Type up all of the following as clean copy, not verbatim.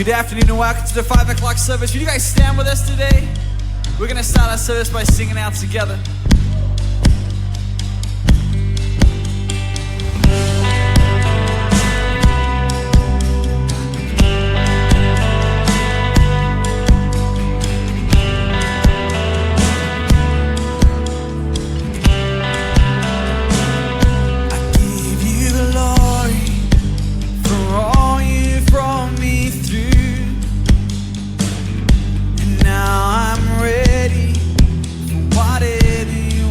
Good afternoon and welcome to the 5 o'clock service. Will you guys stand with us today? We're going to start our service by singing out together. Whatever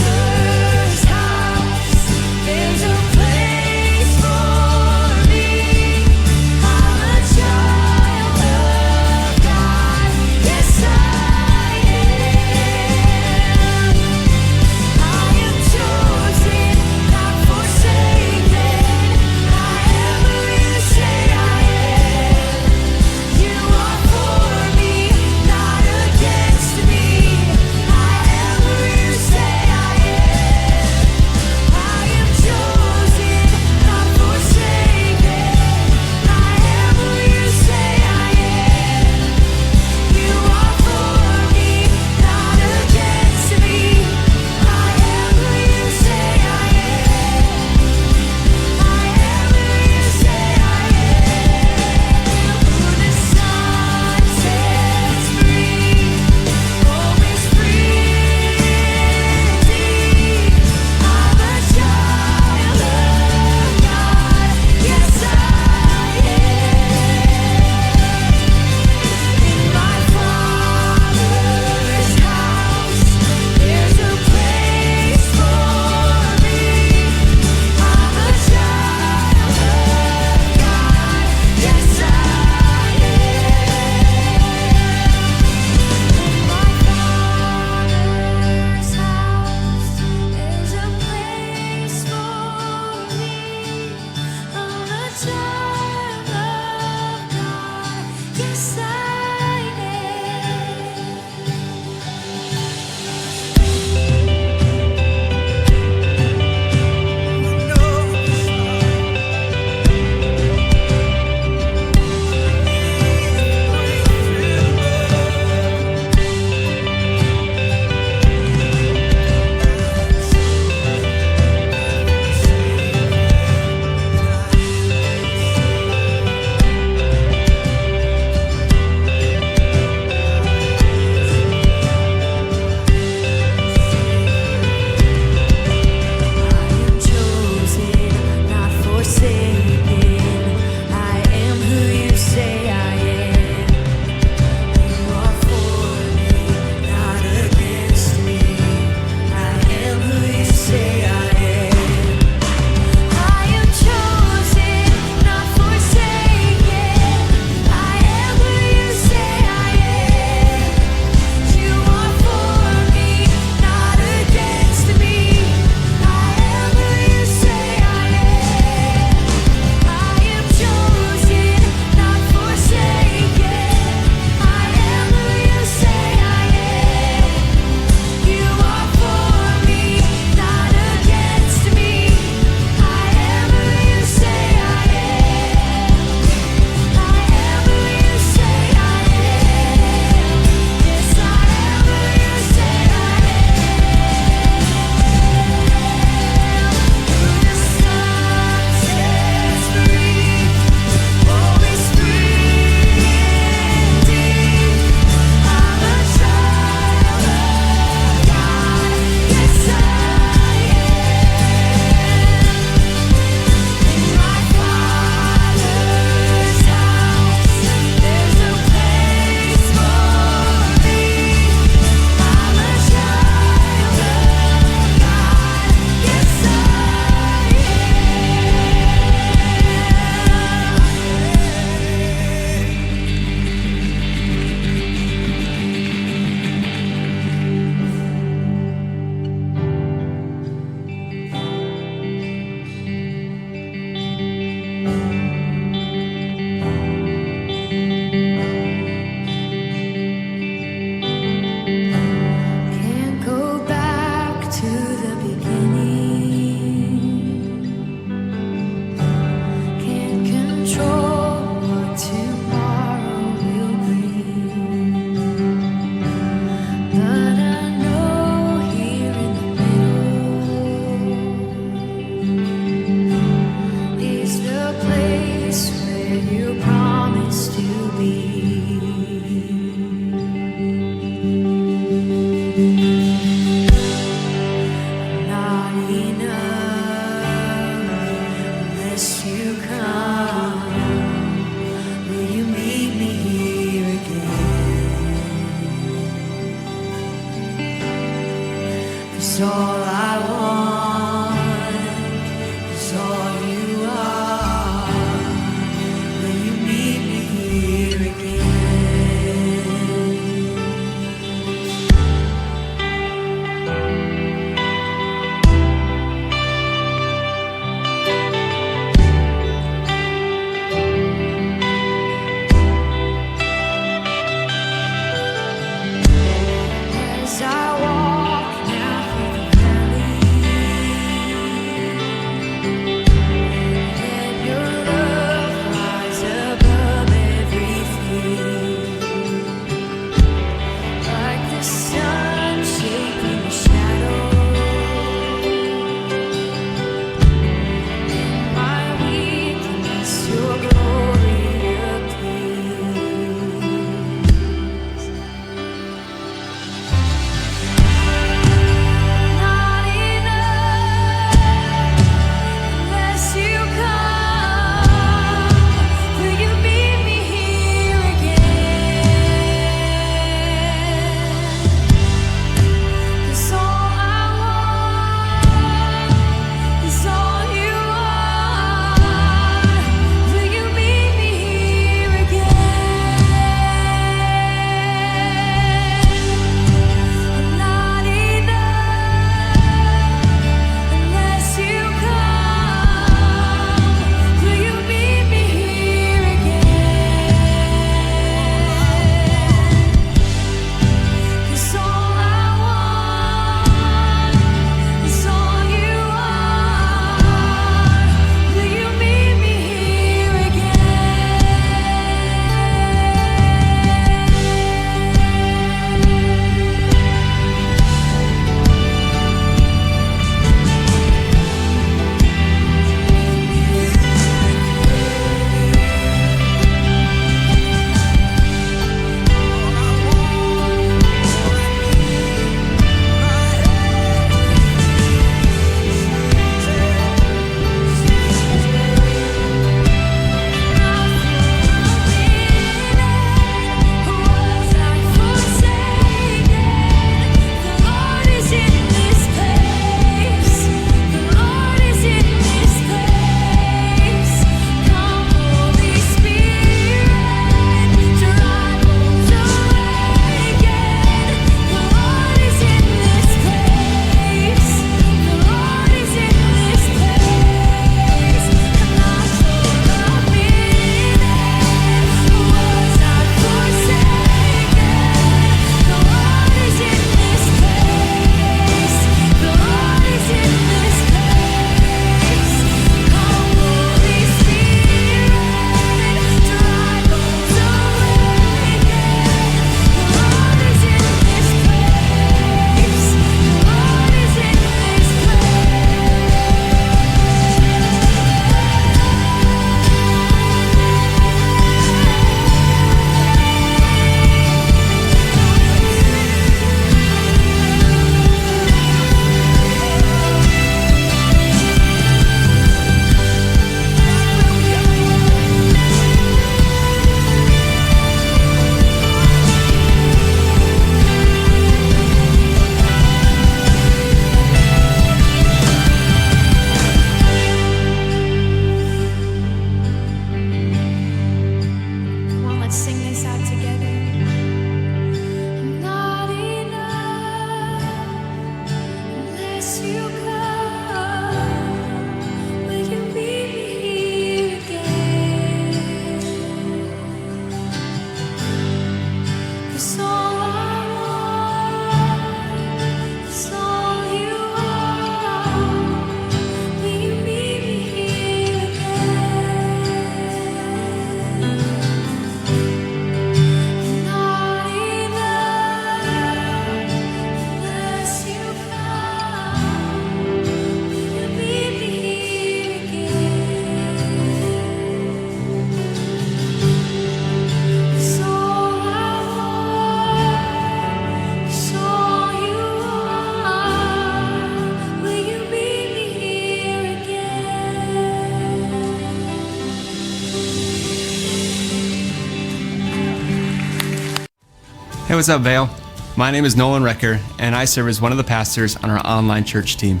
Hey, what's up, Vale? My name is Nolan Recker, and I serve as one of the pastors on our online church team.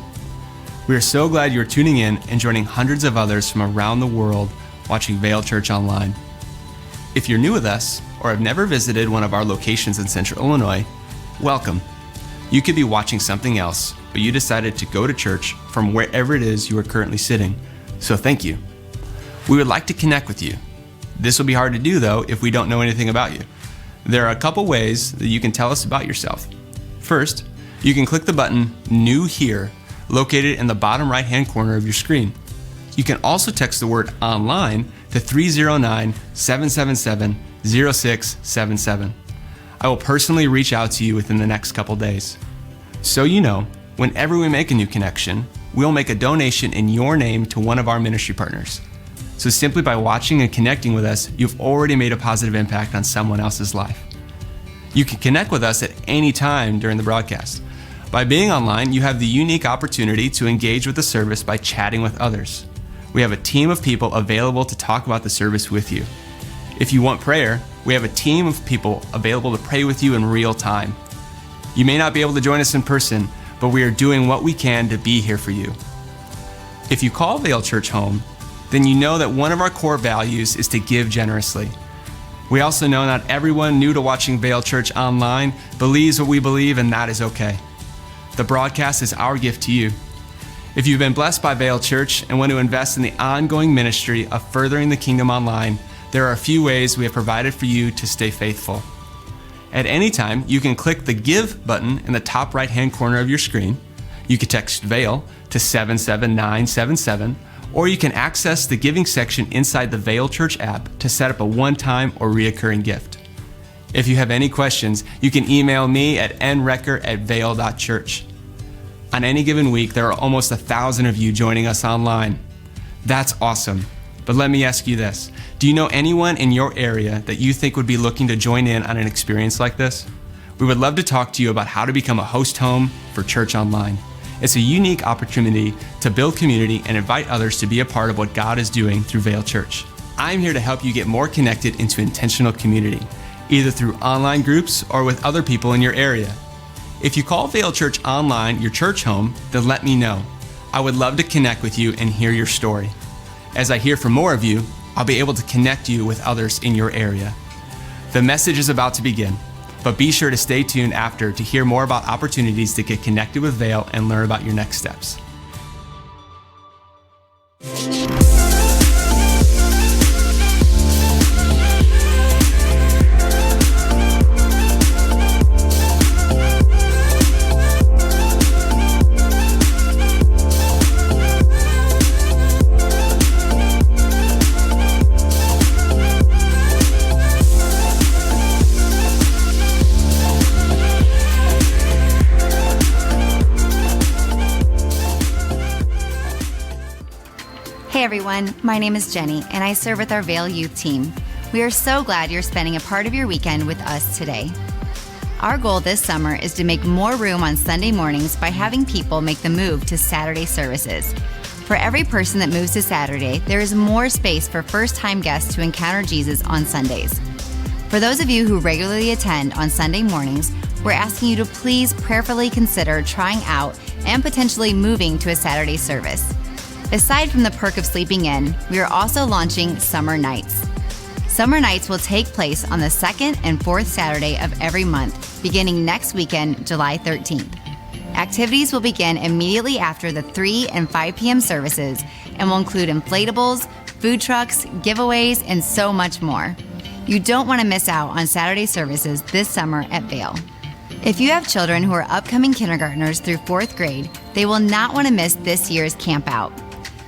We are so glad you are tuning in and joining hundreds of others from around the world watching Vale Church Online. If you're new with us or have never visited one of our locations in Central Illinois, welcome. You could be watching something else, but you decided to go to church from wherever it is you are currently sitting, so thank you. We would like to connect with you. This will be hard to do, though, if we don't know anything about you. There are a couple ways that you can tell us about yourself. First, you can click the button New Here, located in the bottom right-hand corner of your screen. You can also text the word online to 309-777-0677. I will personally reach out to you within the next couple days. So you know, whenever we make a new connection, we'll make a donation in your name to one of our ministry partners. So simply by watching and connecting with us, you've already made a positive impact on someone else's life. You can connect with us at any time during the broadcast. By being online, you have the unique opportunity to engage with the service by chatting with others. We have a team of people available to talk about the service with you. If you want prayer, we have a team of people available to pray with you in real time. You may not be able to join us in person, but we are doing what we can to be here for you. If you call Vale Church home, then you know that one of our core values is to give generously. We also know not everyone new to watching Vale Church Online believes what we believe, and that is okay. The broadcast is our gift to you. If you've been blessed by Vale Church and want to invest in the ongoing ministry of furthering the kingdom online, there are a few ways we have provided for you to stay faithful. At any time, you can click the Give button in the top right-hand corner of your screen. You can text Vale to 77977, or you can access the giving section inside the Vale Church app to set up a one-time or reoccurring gift. If you have any questions, you can email me at nrecker@vale.church. On any given week, there are almost 1,000 of you joining us online. That's awesome. But let me ask you this. Do you know anyone in your area that you think would be looking to join in on an experience like this? We would love to talk to you about how to become a host home for Church Online. It's a unique opportunity to build community and invite others to be a part of what God is doing through Vale Church. I'm here to help you get more connected into intentional community, either through online groups or with other people in your area. If you call Vale Church Online your church home, then let me know. I would love to connect with you and hear your story. As I hear from more of you, I'll be able to connect you with others in your area. The message is about to begin. But be sure to stay tuned after to hear more about opportunities to get connected with Vale and learn about your next steps. Hey everyone, my name is Jenny and I serve with our Vale Youth Team. We are so glad you're spending a part of your weekend with us today. Our goal this summer is to make more room on Sunday mornings by having people make the move to Saturday services. For every person that moves to Saturday, there is more space for first-time guests to encounter Jesus on Sundays. For those of you who regularly attend on Sunday mornings, we're asking you to please prayerfully consider trying out and potentially moving to a Saturday service. Aside from the perk of sleeping in, we are also launching Summer Nights. Summer Nights will take place on the second and fourth Saturday of every month, beginning next weekend, July 13th. Activities will begin immediately after the 3 and 5 p.m. services and will include inflatables, food trucks, giveaways, and so much more. You don't want to miss out on Saturday services this summer at Vale. If you have children who are upcoming kindergartners through 4th grade, they will not want to miss this year's Camp Out.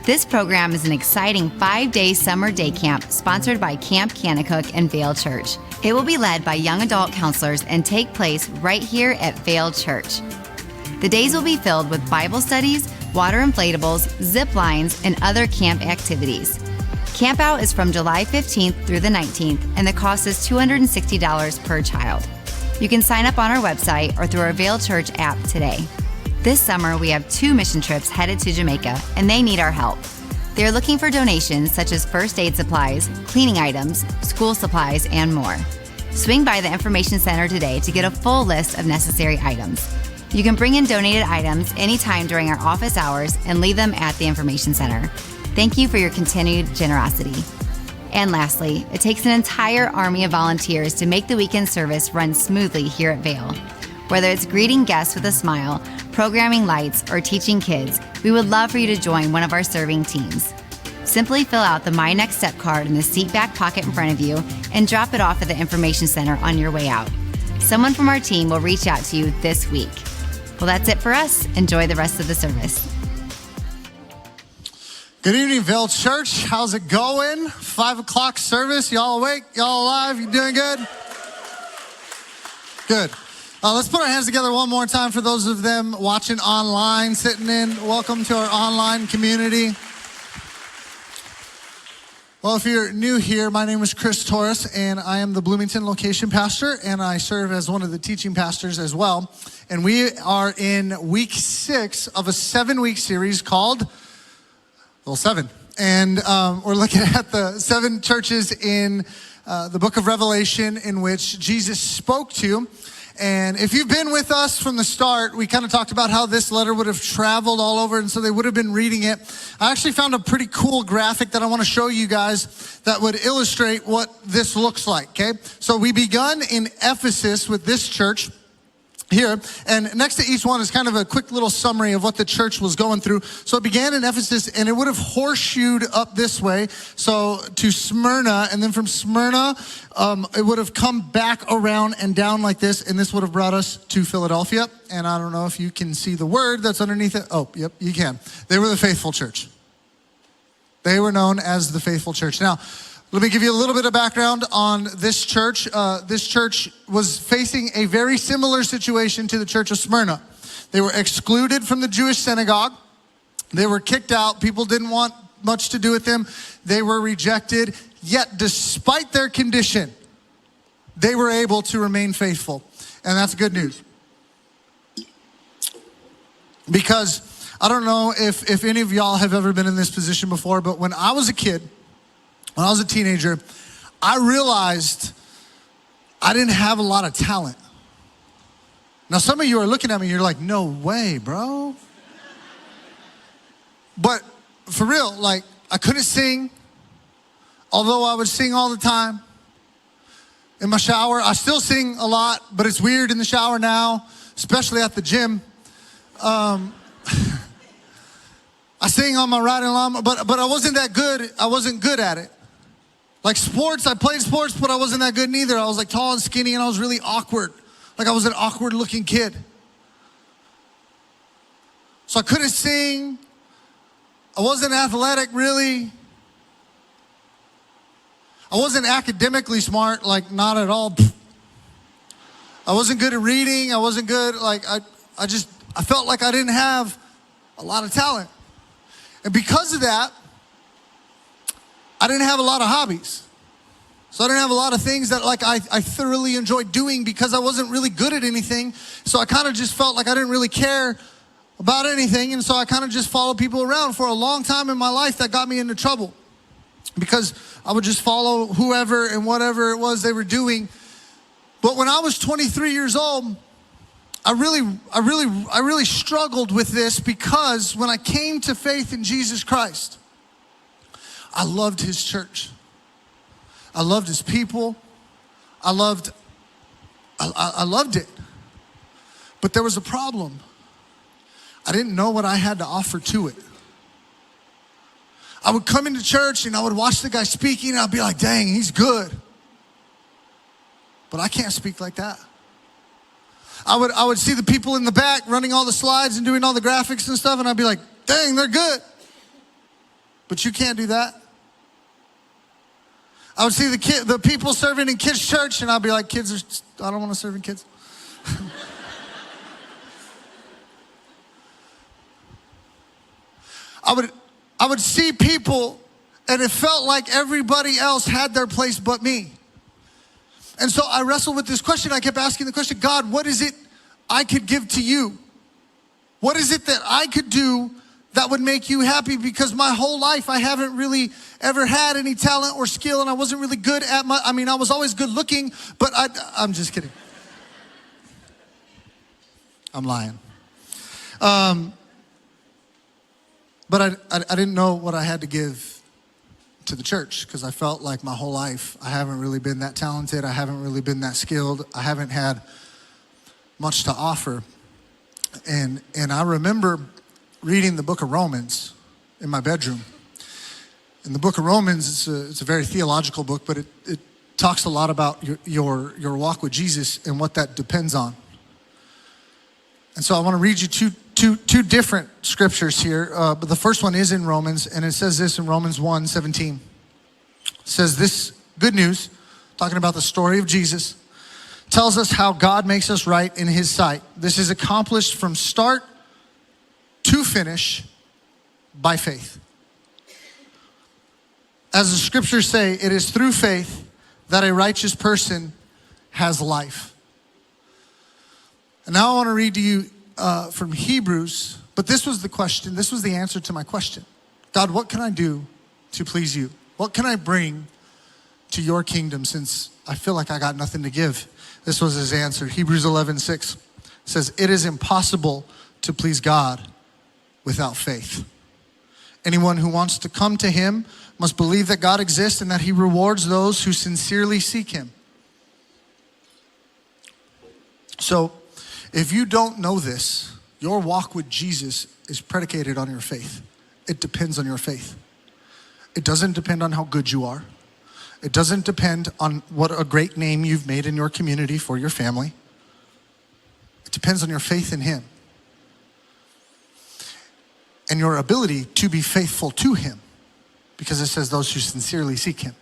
This program is an exciting 5-day summer day camp sponsored by Camp Kanakuk and Vale Church. It will be led by young adult counselors and take place right here at Vale Church. The days will be filled with Bible studies, water inflatables, zip lines, and other camp activities. Camp Out is from July 15th through the 19th, and the cost is $260 per child. You can sign up on our website or through our Vale Church app today. This summer, we have 2 mission trips headed to Jamaica, and they need our help. They are looking for donations such as first aid supplies, cleaning items, school supplies, and more. Swing by the Information Center today to get a full list of necessary items. You can bring in donated items anytime during our office hours and leave them at the Information Center. Thank you for your continued generosity. And lastly, it takes an entire army of volunteers to make the weekend service run smoothly here at Vail. Whether it's greeting guests with a smile, programming lights, or teaching kids, we would love for you to join one of our serving teams. Simply fill out the My Next Step card in the seat back pocket in front of you and drop it off at the Information Center on your way out. Someone from our team will reach out to you this week. Well, that's it for us. Enjoy the rest of the service. Good evening, Vail Church. How's it going? 5 o'clock service. Y'all awake? Y'all alive? You doing good? Good. Let's put our hands together one more time for those of them watching online, sitting in. Welcome to our online community. Well, if you're new here, my name is Chris Torres, and I am the Bloomington location pastor, and I serve as one of the teaching pastors as well. And we are in week 6 of a 7-week series called 7. And we're looking at the 7 churches in the book of Revelation in which Jesus spoke to. And if you've been with us from the start, we kind of talked about how this letter would have traveled all over, and so they would have been reading it. I actually found a pretty cool graphic that I want to show you guys that would illustrate what this looks like, okay? So we begun in Ephesus with this church here, and next to each one is kind of a quick little summary of what the church was going through. So it began in Ephesus, and it would have horseshoed up this way, so to Smyrna, and then from Smyrna, it would have come back around and down like this, and this would have brought us to Philadelphia. And I don't know if you can see the word that's underneath it. Oh, yep, you can. They were the faithful church. They were known as the faithful church. Now, let me give you a little bit of background on this church. This church was facing a very similar situation to the church of Smyrna. They were excluded from the Jewish synagogue. They were kicked out. People didn't want much to do with them. They were rejected. Yet, despite their condition, they were able to remain faithful. And that's good news. Because I don't know if any of y'all have ever been in this position before, but when I was a kid, when I was a teenager, I realized I didn't have a lot of talent. Now, some of you are looking at me, you're like, no way, bro. But for real, like, I couldn't sing, although I would sing all the time. In my shower, I still sing a lot, but it's weird in the shower now, especially at the gym. I sing on my riding lawnmower, but I wasn't that good. I wasn't good at it. Like sports, I played sports, but I wasn't that good neither. I was like tall and skinny, and I was really awkward. Like I was an awkward looking kid. So I couldn't sing. I wasn't athletic really. I wasn't academically smart, like not at all. I wasn't good at reading. I wasn't good, like I felt like I didn't have a lot of talent. And because of that, I didn't have a lot of hobbies. So I didn't have a lot of things that like I thoroughly enjoyed doing because I wasn't really good at anything. So I kind of just felt like I didn't really care about anything. And so I kind of just followed people around for a long time in my life. That got me into trouble because I would just follow whoever and whatever it was they were doing. But when I was 23 years old, I really struggled with this because when I came to faith in Jesus Christ, I loved his church. I loved his people. I loved it. But there was a problem. I didn't know what I had to offer to it. I would come into church and I would watch the guy speaking and I'd be like, dang, he's good. But I can't speak like that. I would see the people in the back running all the slides and doing all the graphics and stuff, and I'd be like, dang, they're good. But you can't do that. I would see the people serving in kids' church, and I'd be like, I don't want to serve in kids. I would see people, and it felt like everybody else had their place but me. And so I wrestled with this question. I kept asking the question, God, what is it I could give to you? What is it that I could do that would make you happy, because my whole life I haven't really ever had any talent or skill, and I wasn't really good at I was always good looking, but I'm just kidding. I'm lying. But I didn't know what I had to give to the church, because I felt like my whole life I haven't really been that talented. I haven't really been that skilled. I haven't had much to offer. And I remember reading the book of Romans in my bedroom. In the book of Romans, it's a very theological book, but it talks a lot about your walk with Jesus and what that depends on. And so I want to read you two different scriptures here. But the first one is in Romans, and it says this in Romans 1:17. It says this good news, talking about the story of Jesus, tells us how God makes us right in his sight. This is accomplished from start to finish by faith. As the scriptures say, it is through faith that a righteous person has life. And now I want to read to you from Hebrews, but this was the question, this was the answer to my question. God, what can I do to please you? What can I bring to your kingdom, since I feel like I got nothing to give? This was his answer. Hebrews 11:6 says, it is impossible to please God without faith. Anyone who wants to come to him must believe that God exists and that he rewards those who sincerely seek him. So, if you don't know this, your walk with Jesus is predicated on your faith. It depends on your faith. It doesn't depend on how good you are. It doesn't depend on what a great name you've made in your community for your family. It depends on your faith in him and your ability to be faithful to him, because it says those who sincerely seek him.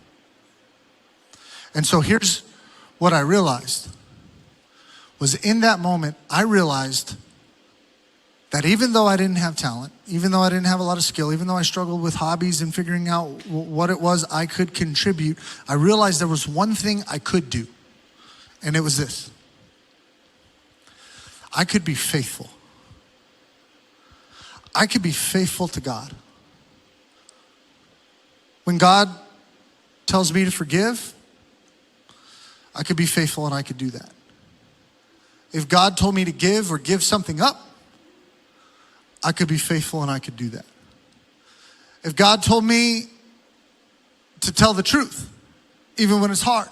And so here's what I realized. Was in that moment, I realized that even though I didn't have talent, even though I didn't have a lot of skill, even though I struggled with hobbies and figuring out what it was I could contribute, I realized there was one thing I could do, and it was this. I could be faithful. I could be faithful to God. When God tells me to forgive, I could be faithful and I could do that. If God told me to give or give something up, I could be faithful and I could do that. If God told me to tell the truth, even when it's hard,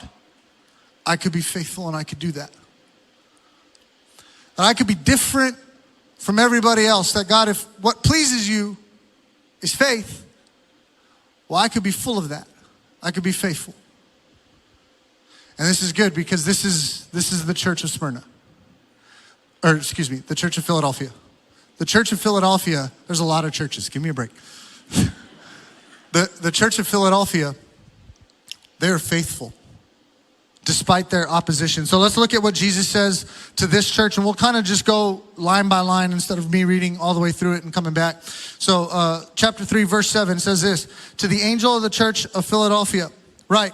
I could be faithful and I could do that. And I could be different from everybody else. That God, if what pleases you is faith, well, I could be full of that. I could be faithful. And this is good, because this is the church of Smyrna. Or excuse me, the church of Philadelphia. The church of Philadelphia, there's a lot of churches, give me a break. The church of Philadelphia, they're faithful despite their opposition. So let's look at what Jesus says to this church, and we'll kind of just go line by line instead of me reading all the way through it and coming back. So chapter 3, verse 7 says this, to the angel of the church of Philadelphia, write,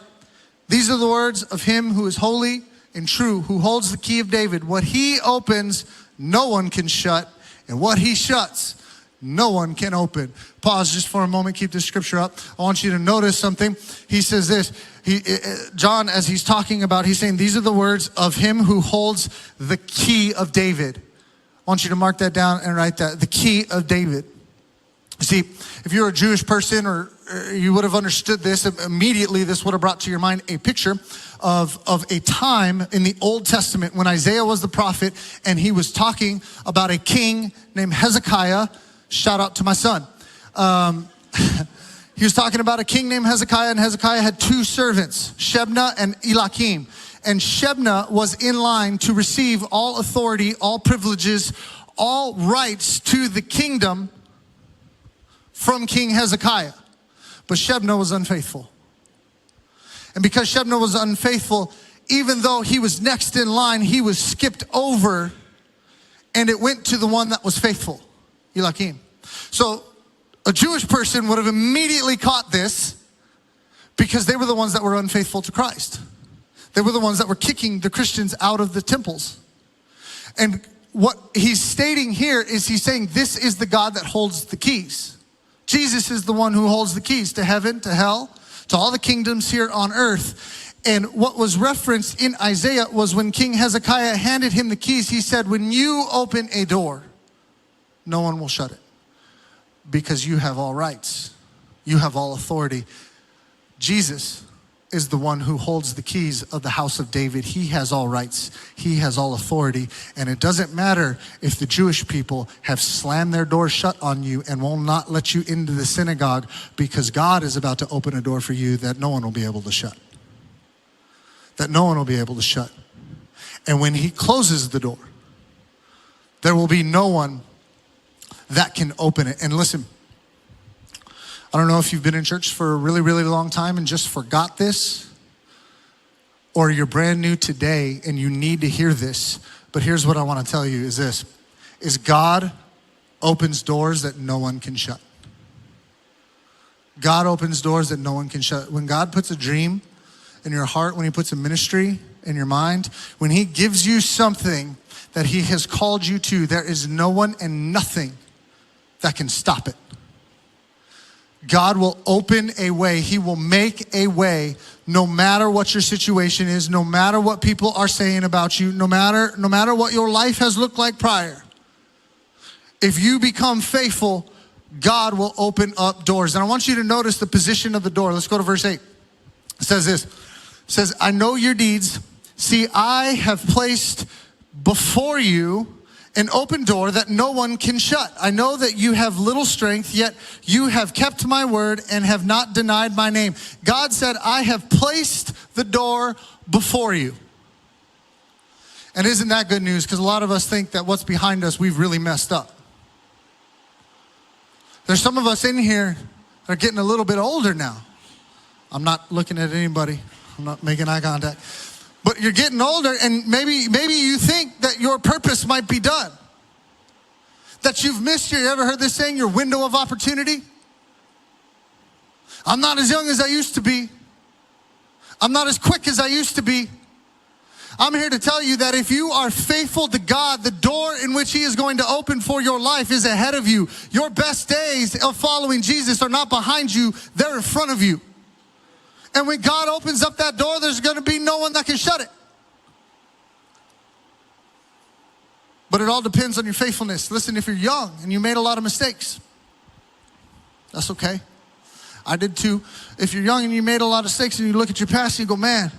these are the words of him who is holy and true, who holds the key of David. What he opens, no one can shut, and what he shuts, no one can open. Pause just for a moment, keep this scripture up. I want you to notice something. He says this, John, as he's talking about, he's saying, these are the words of him who holds the key of David. I want you to mark that down and write that, the key of David. See, if you're a Jewish person, or you would have understood this immediately, this would have brought to your mind a picture of a time in the Old Testament when Isaiah was the prophet, and he was talking about a king named Hezekiah. Shout out to my son. He was talking about a king named Hezekiah, and Hezekiah had two servants, Shebna and Eliakim. And Shebna was in line to receive all authority, all privileges, all rights to the kingdom from King Hezekiah. But Shebna was unfaithful. And because Shebna was unfaithful, even though he was next in line, he was skipped over, and it went to the one that was faithful, Eliakim. So a Jewish person would have immediately caught this, because they were the ones that were unfaithful to Christ. They were the ones that were kicking the Christians out of the temples. And what he's stating here is he's saying this is the God that holds the keys. Jesus is the one who holds the keys to heaven, to hell, to all the kingdoms here on earth. And what was referenced in Isaiah was when King Hezekiah handed him the keys, he said, when you open a door, no one will shut it because you have all rights. You have all authority. Jesus is the one who holds the keys of the house of David. He has all rights. He has all authority. And it doesn't matter if the Jewish people have slammed their doors shut on you and will not let you into the synagogue, because God is about to open a door for you that no one will be able to shut. That no one will be able to shut. And when he closes the door, there will be no one that can open it. And listen, I don't know if you've been in church for a really, really long time and just forgot this, or you're brand new today and you need to hear this. But here's what I want to tell you is this, is God opens doors that no one can shut. God opens doors that no one can shut. When God puts a dream in your heart, when he puts a ministry in your mind, when he gives you something that he has called you to, there is no one and nothing that can stop it. God will open a way. He will make a way no matter what your situation is, no matter what people are saying about you, no matter what your life has looked like prior. If you become faithful, God will open up doors. And I want you to notice the position of the door. Let's go to verse 8. It says this. It says, I know your deeds. See, I have placed before you an open door that no one can shut. I know that you have little strength, yet you have kept my word and have not denied my name. God said, I have placed the door before you. And isn't that good news? Because a lot of us think that what's behind us, we've really messed up. There's some of us in here that are getting a little bit older now. I'm not looking at anybody. I'm not making eye contact. But you're getting older, and maybe you think that your purpose might be done. That you've missed you ever heard this saying, your window of opportunity? I'm not as young as I used to be. I'm not as quick as I used to be. I'm here to tell you that if you are faithful to God, the door in which he is going to open for your life is ahead of you. Your best days of following Jesus are not behind you, they're in front of you. And when God opens up that door, there's going to be no one that can shut it. But it all depends on your faithfulness. Listen, if you're young and you made a lot of mistakes, that's okay. I did too. If you're young and you made a lot of mistakes and you look at your past and you go, man,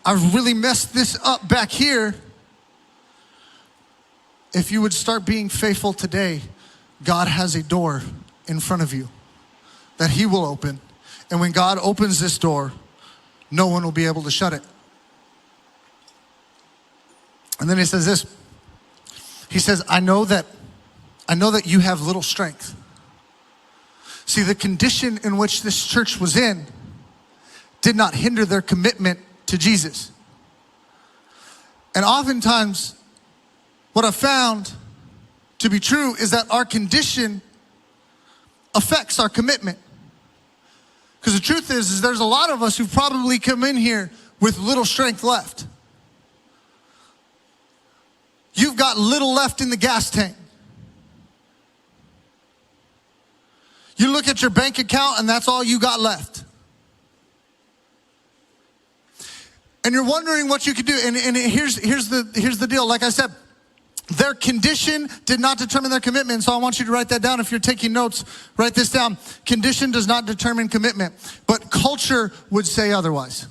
I really messed this up back here. If you would start being faithful today, God has a door in front of you that he will open. And when God opens this door, no one will be able to shut it. And then he says this. He says, I know that you have little strength. See, the condition in which this church was in did not hinder their commitment to Jesus. And oftentimes, what I've found to be true is that our condition affects our commitment. Because the truth is there's a lot of us who probably come in here with little strength left. You've got little left in the gas tank. You look at your bank account and that's all you got left. And you're wondering what you could do. And here's the deal. Like I said, their condition did not determine their commitment. So I want you to write that down. If you're taking notes, write this down. Condition does not determine commitment, but culture would say otherwise.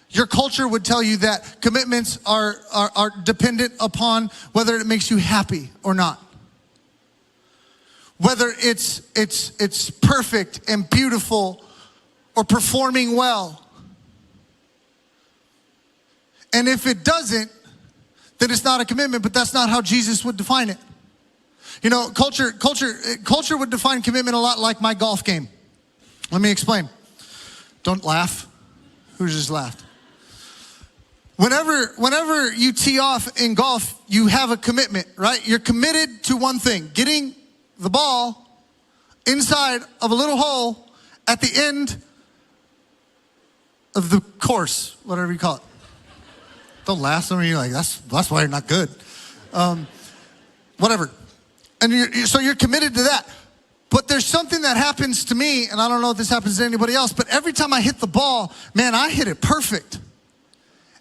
Your culture would tell you that commitments are dependent upon whether it makes you happy or not. Whether it's perfect and beautiful or performing well. And if it doesn't, then it's not a commitment, but that's not how Jesus would define it. You know, culture would define commitment a lot like my golf game. Let me explain. Don't laugh. Who just laughed? Whenever you tee off in golf, you have a commitment, right? You're committed to one thing, getting the ball inside of a little hole at the end of the course, whatever you call it. Don't laugh. Some of you are like, that's why you're not good. whatever. And so you're committed to that. But there's something that happens to me, and I don't know if this happens to anybody else, but every time I hit the ball, man, I hit it perfect.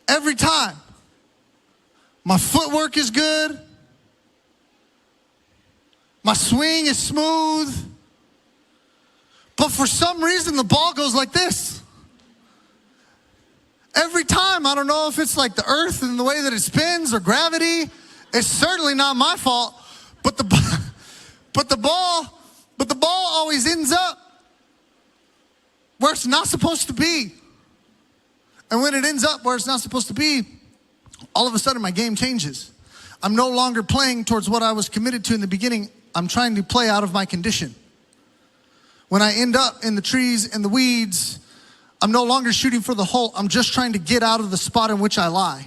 Every time. My footwork is good. My swing is smooth. But for some reason, the ball goes like this. Every time, I don't know if it's like the earth and the way that it spins or gravity. It's certainly not my fault. But the ball always ends up where it's not supposed to be. And when it ends up where it's not supposed to be, all of a sudden my game changes. I'm no longer playing towards what I was committed to in the beginning. I'm trying to play out of my condition. When I end up in the trees and the weeds, I'm no longer shooting for the hole. I'm just trying to get out of the spot in which I lie.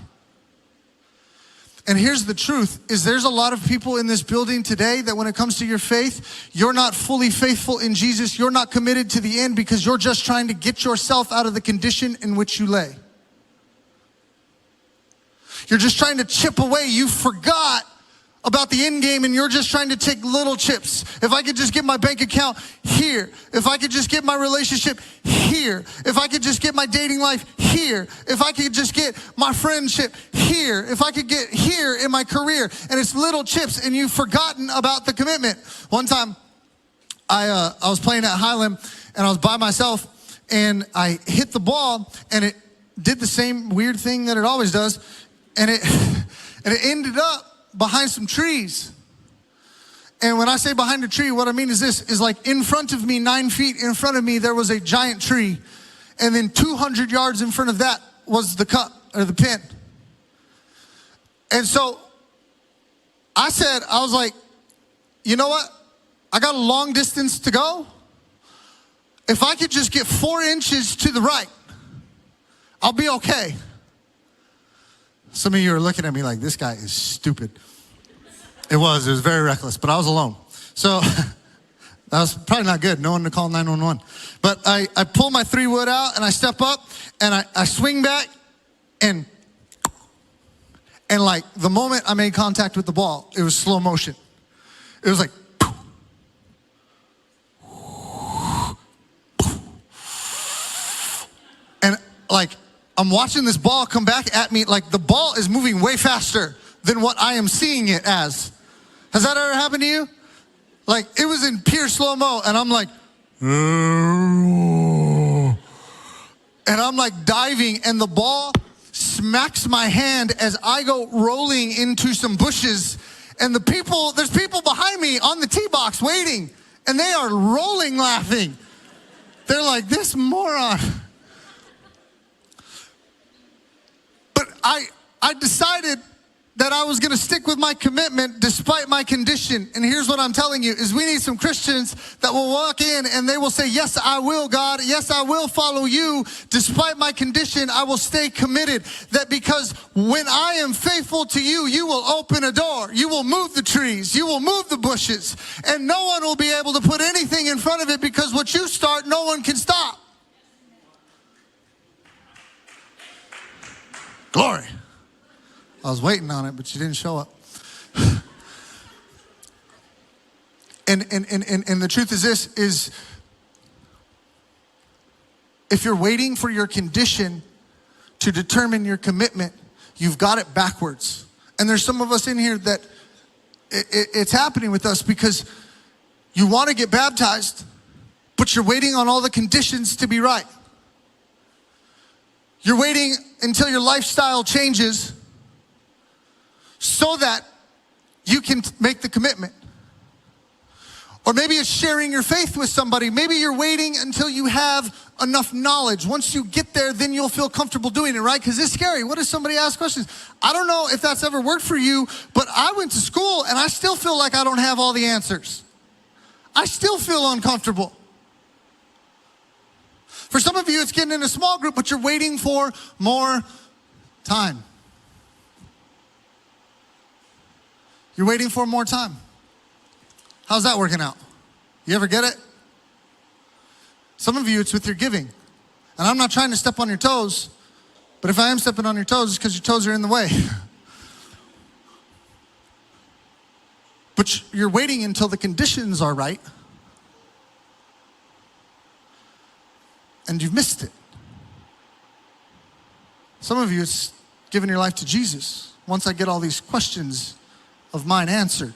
And here's the truth, is there's a lot of people in this building today that when it comes to your faith, you're not fully faithful in Jesus. You're not committed to the end because you're just trying to get yourself out of the condition in which you lay. You're just trying to chip away. You forgot about the end game and you're just trying to take little chips. If I could just get my bank account here. If I could just get my relationship here. If I could just get my dating life here. If I could just get my friendship here. If I could get here in my career. And it's little chips and you've forgotten about the commitment. One time I was playing at Highland and I was by myself and I hit the ball and it did the same weird thing that it always does. And it ended up behind some trees. And when I say behind a tree, what I mean is this, is like in front of me, 9 feet in front of me, there was a giant tree. And then 200 yards in front of that was the cup or the pin. And so I was like, you know what? I got a long distance to go. If I could just get 4 inches to the right, I'll be okay. Some of you are looking at me like, this guy is stupid. It was very reckless, but I was alone. So that was probably not good. No one to call 911. But I pull my 3-wood out and I step up and I swing back and like the moment I made contact with the ball, it was slow motion. It was like, and like, I'm watching this ball come back at me like the ball is moving way faster than what I am seeing it as. Has that ever happened to you? Like it was in pure slow-mo and I'm like, and I'm like diving and the ball smacks my hand as I go rolling into some bushes and there's people behind me on the tee box waiting and they are rolling laughing. They're like, this moron. But I decided that I was gonna stick with my commitment despite my condition. And here's what I'm telling you, is we need some Christians that will walk in and they will say, yes, I will, God. Yes, I will follow you. Despite my condition, I will stay committed. That because when I am faithful to you, you will open a door. You will move the trees. You will move the bushes. And no one will be able to put anything in front of it because what you start, no one can stop. Glory. I was waiting on it, but you didn't show up. And the truth is this, is if you're waiting for your condition to determine your commitment, you've got it backwards. And there's some of us in here that it's happening with us because you want to get baptized, but you're waiting on all the conditions to be right. You're waiting until your lifestyle changes so that you can make the commitment. Or maybe it's sharing your faith with somebody. Maybe you're waiting until you have enough knowledge. Once you get there, then you'll feel comfortable doing it, right? Because it's scary. What if somebody asks questions? I don't know if that's ever worked for you, but I went to school and I still feel like I don't have all the answers. I still feel uncomfortable. For some of you, it's getting in a small group, but you're waiting for more time. You're waiting for more time. How's that working out? You ever get it? Some of you, it's with your giving. And I'm not trying to step on your toes, but if I am stepping on your toes, it's because your toes are in the way. but you're waiting until the conditions are right, and you've missed it. Some of you, it's giving your life to Jesus. Once I get all these questions of mine answered.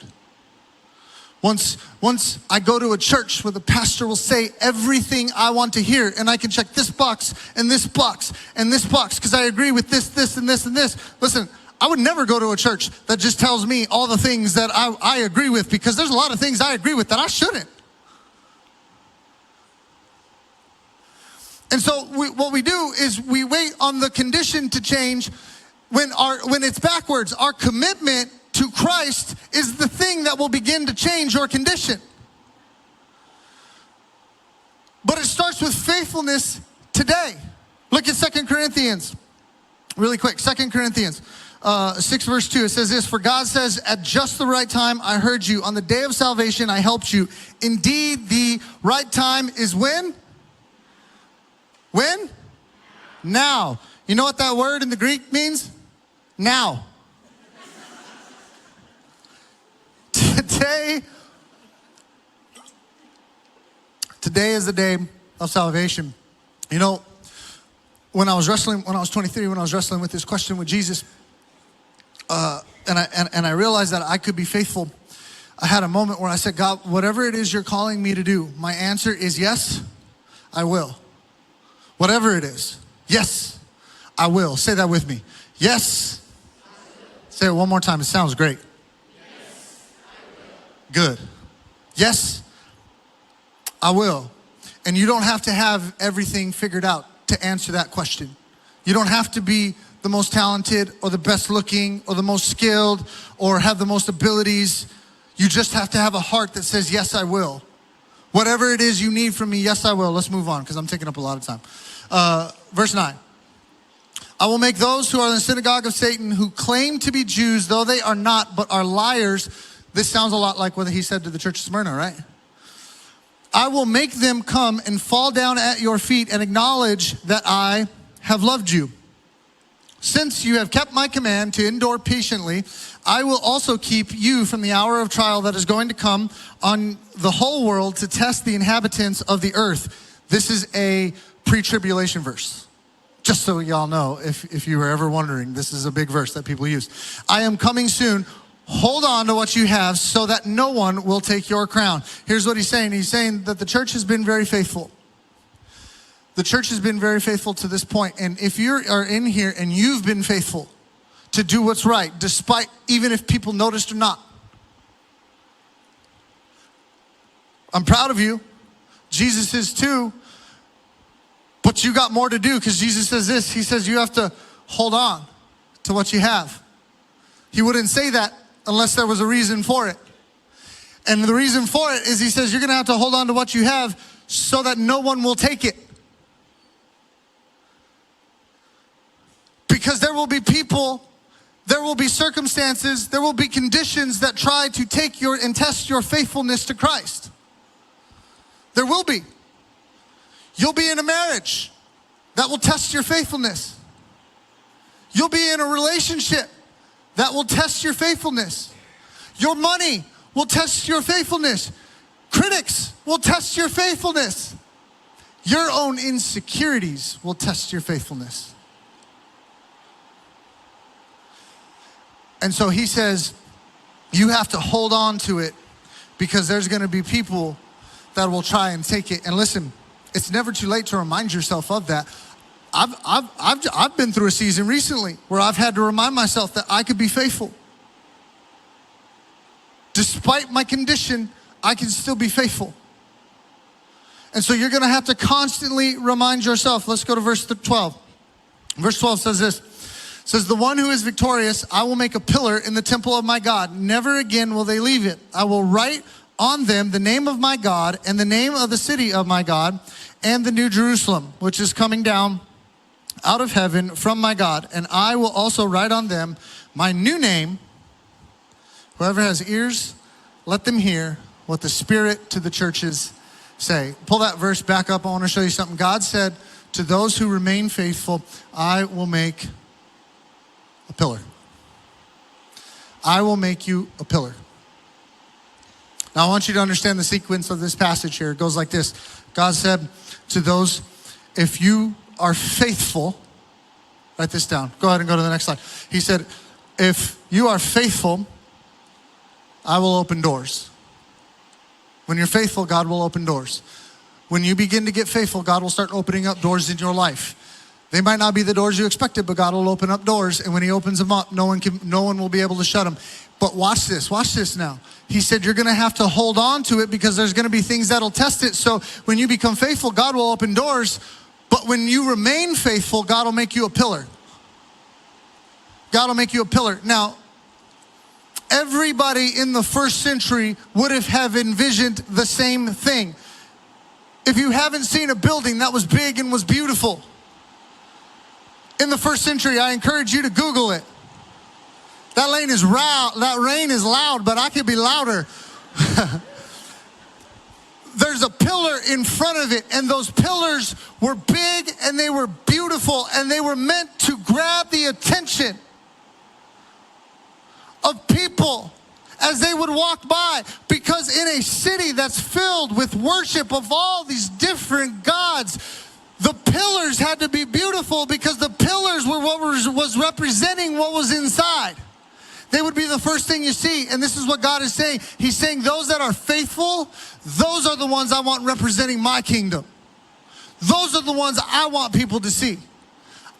Once I go to a church where the pastor will say everything I want to hear, and I can check this box and this box and this box because I agree with this, this, and this, and this. Listen, I would never go to a church that just tells me all the things that I agree with, because there's a lot of things I agree with that I shouldn't. And so what we do is we wait on the condition to change when it's backwards. Our commitment to Christ is the thing that will begin to change your condition. But it starts with faithfulness today. Look at 2 Corinthians, really quick. 2 Corinthians 6 verse 2, it says this: for God says, at just the right time I heard you. On the day of salvation I helped you. Indeed, the right time is when? When? Now. You know what that word in the Greek means? Now. Today is the day of salvation. You know, when I was 23, when I was wrestling with this question with Jesus, and I realized that I could be faithful, I had a moment where I said, God, whatever it is you're calling me to do, my answer is yes, I will. Whatever it is, yes, I will. Say that with me. Yes. Say it one more time. It sounds great. Yes, I will. Good. Yes, I will. And you don't have to have everything figured out to answer that question. You don't have to be the most talented or the best looking or the most skilled or have the most abilities. You just have to have a heart that says, yes, I will. Whatever it is you need from me, yes, I will. Let's move on because I'm taking up a lot of time. Verse 9. I will make those who are in the synagogue of Satan, who claim to be Jews, though they are not, but are liars. This sounds a lot like what he said to the church of Smyrna, right? I will make them come and fall down at your feet and acknowledge that I have loved you. Since you have kept my command to endure patiently, I will also keep you from the hour of trial that is going to come on the whole world to test the inhabitants of the earth. This is a pre-tribulation verse. Just so y'all know, if you were ever wondering, this is a big verse that people use. I am coming soon. Hold on to what you have so that no one will take your crown. Here's what he's saying. He's saying that the church has been very faithful. The church has been very faithful to this point. And if you are in here and you've been faithful to do what's right, despite even if people noticed or not, I'm proud of you. Jesus is too. But you got more to do, because Jesus says this. He says you have to hold on to what you have. He wouldn't say that unless there was a reason for it. And the reason for it is he says you're going to have to hold on to what you have so that no one will take it. Because there will be people, there will be circumstances, there will be conditions that try to take your and test your faithfulness to Christ. There will be. You'll be in a marriage that will test your faithfulness. You'll be in a relationship that will test your faithfulness. Your money will test your faithfulness. Critics will test your faithfulness. Your own insecurities will test your faithfulness. And so he says, you have to hold on to it, because there's going to be people that will try and take it. And listen, it's never too late to remind yourself of that. I've been through a season recently where I've had to remind myself that I could be faithful. Despite my condition, I can still be faithful. And so you're going to have to constantly remind yourself. Let's go to verse 12. Verse 12 says this. It says, the one who is victorious, I will make a pillar in the temple of my God. Never again will they leave it. I will write on them the name of my God and the name of the city of my God and the new Jerusalem, which is coming down out of heaven from my God. And I will also write on them my new name. Whoever has ears, let them hear what the Spirit to the churches say. Pull that verse back up. I want to show you something. God said, to those who remain faithful, I will make a pillar. I will make you a pillar. Now I want you to understand the sequence of this passage here. It goes like this. God said to those, if you are faithful, write this down. Go ahead and go to the next slide. He said, if you are faithful, I will open doors. When you're faithful, God will open doors. When you begin to get faithful, God will start opening up doors in your life. They might not be the doors you expected, but God will open up doors, and when he opens them up, no one will be able to shut them. But watch this now. He said you're gonna have to hold on to it because there's gonna be things that'll test it. So when you become faithful, God will open doors, but when you remain faithful, God will make you a pillar. God will make you a pillar. Now, everybody in the first century would have envisioned the same thing. If you haven't seen a building that was big and was beautiful in the first century, I encourage you to Google it. That rain is loud, but I could be louder. There's a pillar in front of it, and those pillars were big and they were beautiful, and they were meant to grab the attention of people as they would walk by, because in a city that's filled with worship of all these different gods, the pillars had to be beautiful because the pillars were what was representing what was inside. They would be the first thing you see, and this is what God is saying. He's saying those that are faithful, those are the ones I want representing my kingdom. Those are the ones I want people to see.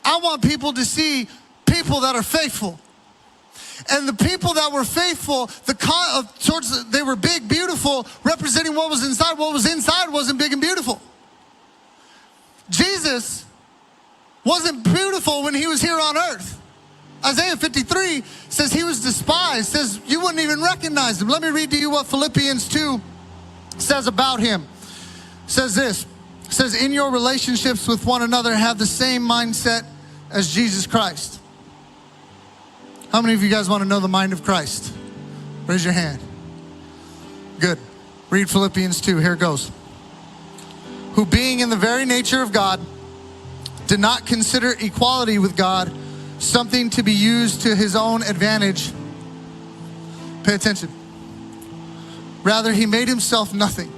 I want people to see people that are faithful. And the people that were faithful, they were big, beautiful, representing what was inside. What was inside wasn't big and beautiful. Jesus wasn't beautiful when he was here on earth. Isaiah 53 says he was despised, says you wouldn't even recognize him. Let me read to you what Philippians 2 says about him. It says this, it says, in your relationships with one another, have the same mindset as Jesus Christ. How many of you guys want to know the mind of Christ? Raise your hand. Good. Read Philippians 2. Here it goes. Who being in the very nature of God, did not consider equality with God something to be used to his own advantage. Pay attention. Rather, he made himself nothing.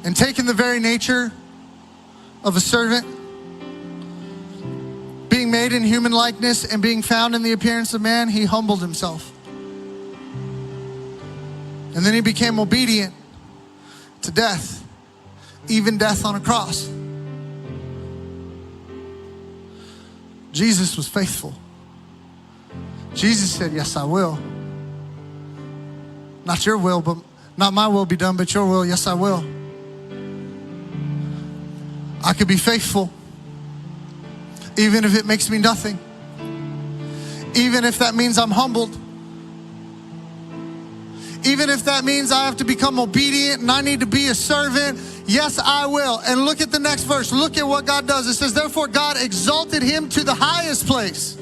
And taking the very nature of a servant, being made in human likeness and being found in the appearance of man, he humbled himself. And then he became obedient to death, even death on a cross. Jesus was faithful. Jesus said, yes, I will. Not your will, but not my will be done, but your will. Yes, I will. I could be faithful even if it makes me nothing. Even if that means I'm humbled. Even if that means I have to become obedient and I need to be a servant. Yes, I will. And look at the next verse. Look at what God does. It says, therefore God exalted him to the highest place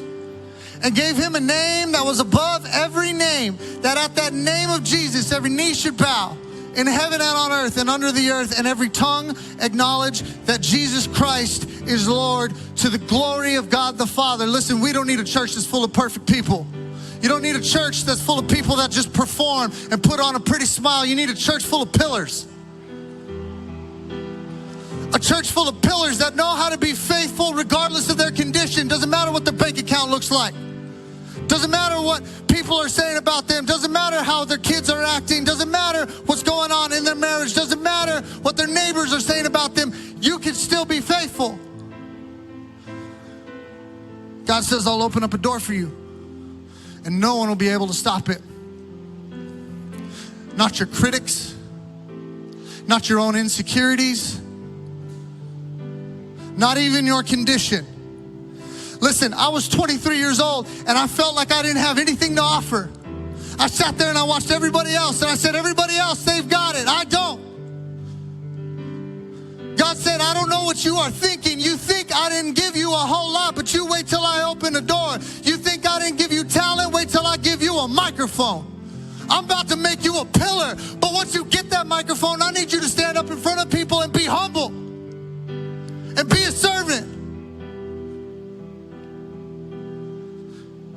and gave him a name that was above every name, that at that name of Jesus, every knee should bow in heaven and on earth and under the earth, and every tongue acknowledge that Jesus Christ is Lord, to the glory of God the Father. Listen, we don't need a church that's full of perfect people. You don't need a church that's full of people that just perform and put on a pretty smile. You need a church full of pillars. A church full of pillars that know how to be faithful regardless of their condition. Doesn't matter what their bank account looks like. Doesn't matter what people are saying about them. Doesn't matter how their kids are acting. Doesn't matter what's going on in their marriage. Doesn't matter what their neighbors are saying about them. You can still be faithful. God says, I'll open up a door for you, and no one will be able to stop it. Not your critics, not your own insecurities, not even your condition. Listen, I was 23 years old and I felt like I didn't have anything to offer. I sat there and I watched everybody else and I said, everybody else, they've got it. I don't. God said, I don't know what you are thinking. You think I didn't give you a whole lot, but you wait till I open the door. You think I didn't give you talent? Wait till I give you a microphone. I'm about to make you a pillar. But once you get that microphone, I need you to stand up in front of people and be humble and be a servant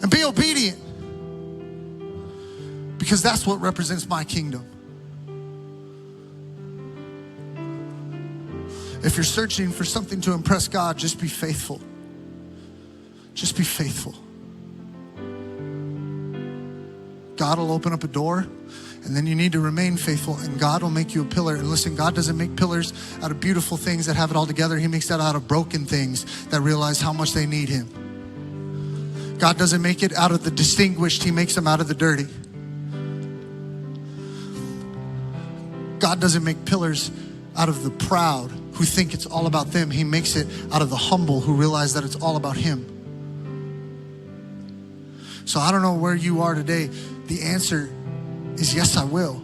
and be obedient. because that's what represents my kingdom. If you're searching for something to impress God, just be faithful. Just be faithful. God will open up a door, and then you need to remain faithful, and God will make you a pillar. And listen, God doesn't make pillars out of beautiful things that have it all together. He makes that out of broken things that realize how much they need him. God doesn't make it out of the distinguished. He makes them out of the dirty. God doesn't make pillars out of the proud who think it's all about them. He makes it out of the humble who realize that it's all about him. So I don't know where you are today. The answer is yes, I will.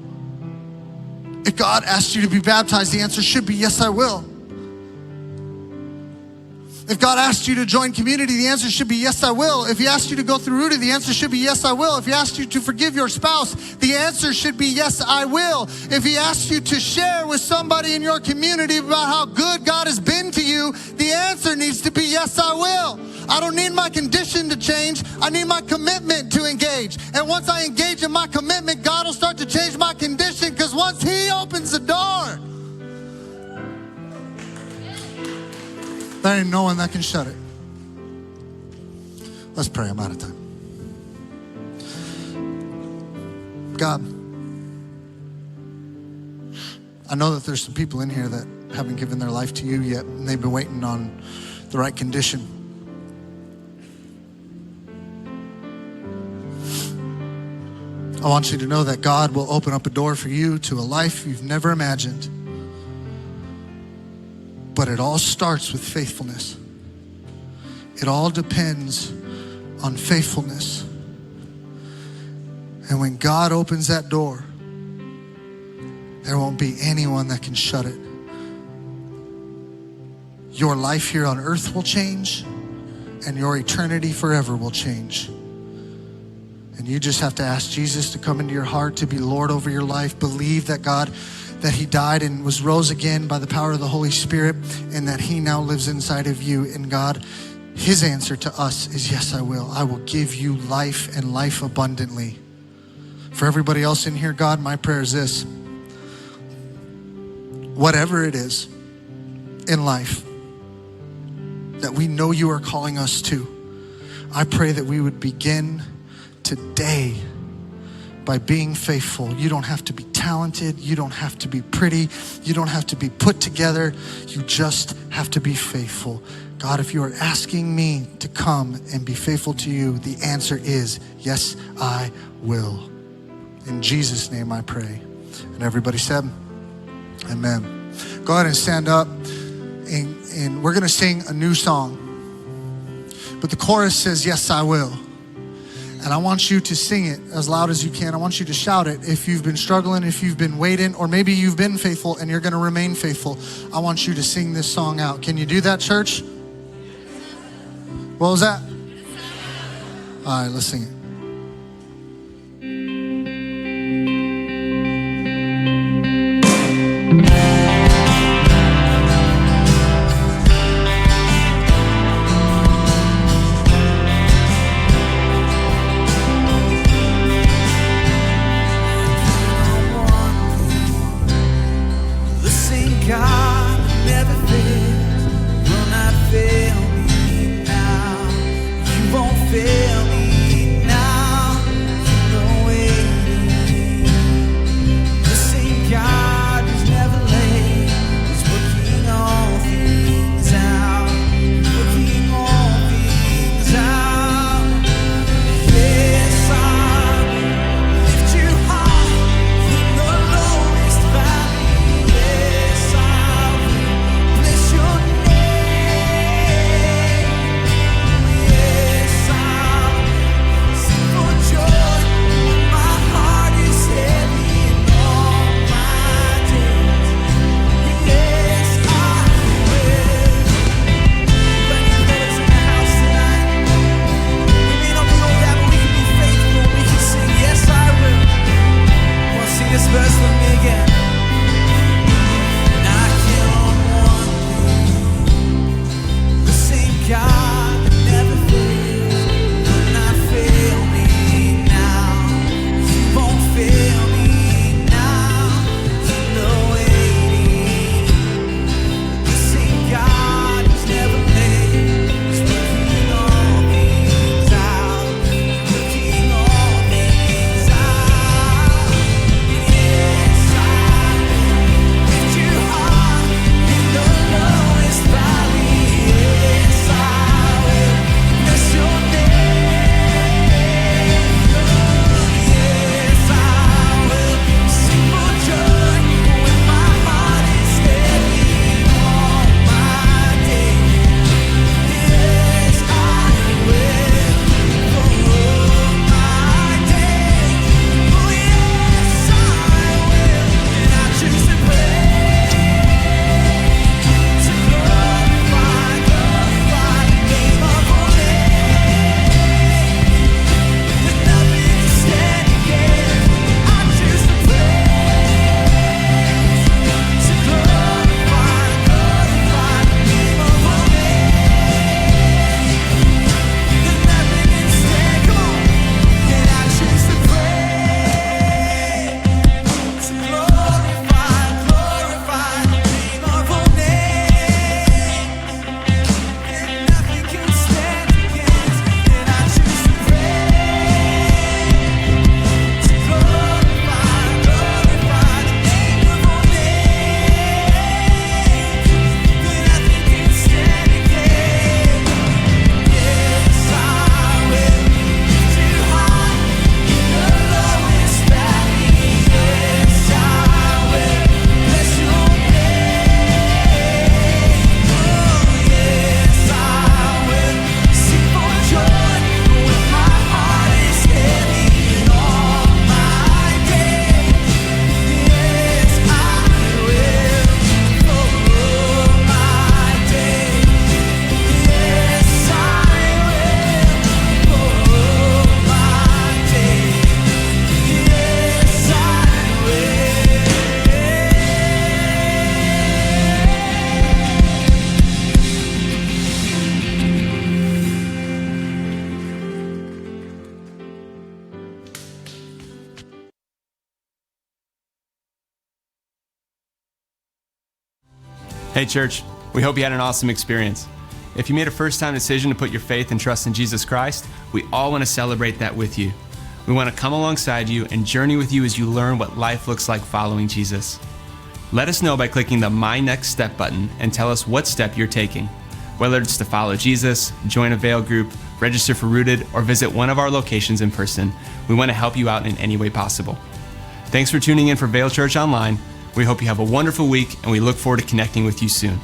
If God asked you to be baptized, the answer should be yes, I will. If God asked you to join community, the answer should be yes, I will. If he asked you to go through Rooted, the answer should be yes, I will. If he asked you to forgive your spouse, the answer should be yes, I will. If he asked you to share with somebody in your community about how good God has been to you, the answer needs to be yes, I will. I don't need my condition to change. I need my commitment to engage. And once I engage in my commitment, God will start to change my condition, because once he opens the door, there ain't no one that can shut it. Let's pray. I'm out of time. God, I know that there's some people in here that haven't given their life to you yet, and they've been waiting on the right condition. I want you to know that God will open up a door for you to a life you've never imagined. But it all starts with faithfulness. It all depends on faithfulness. And when God opens that door, there won't be anyone that can shut it. Your life here on earth will change, and your eternity forever will change. And you just have to ask Jesus to come into your heart, to be Lord over your life. Believe that God, that he died and was rose again by the power of the Holy Spirit, and that he now lives inside of you. And God, his answer to us is yes, I will. I will give you life and life abundantly. For everybody else in here, God, my prayer is this. Whatever it is in life that we know you are calling us to, I pray that we would begin today by being faithful. You don't have to be talented. You don't have to be pretty. You don't have to be put together. You just have to be faithful. God, if you are asking me to come and be faithful to you, the answer is yes, I will. In Jesus' name I pray. And everybody said, amen. Go ahead and stand up, and we're going to sing a new song. But the chorus says, yes, I will. And I want you to sing it as loud as you can. I want you to shout it. If you've been struggling, if you've been waiting, or maybe you've been faithful and you're going to remain faithful, I want you to sing this song out. Can you do that, church? What was that? All right, let's sing it. Bless your Hey, church, we hope you had an awesome experience. If you made a first-time decision to put your faith and trust in Jesus Christ, we all want to celebrate that with you. We want to come alongside you and journey with you as you learn what life looks like following Jesus. Let us know by clicking the My Next Step button and tell us what step you're taking. Whether it's to follow Jesus, join a Vail group, register for Rooted, or visit one of our locations in person, we want to help you out in any way possible. Thanks for tuning in for Vail Church Online. We hope you have a wonderful week, and we look forward to connecting with you soon.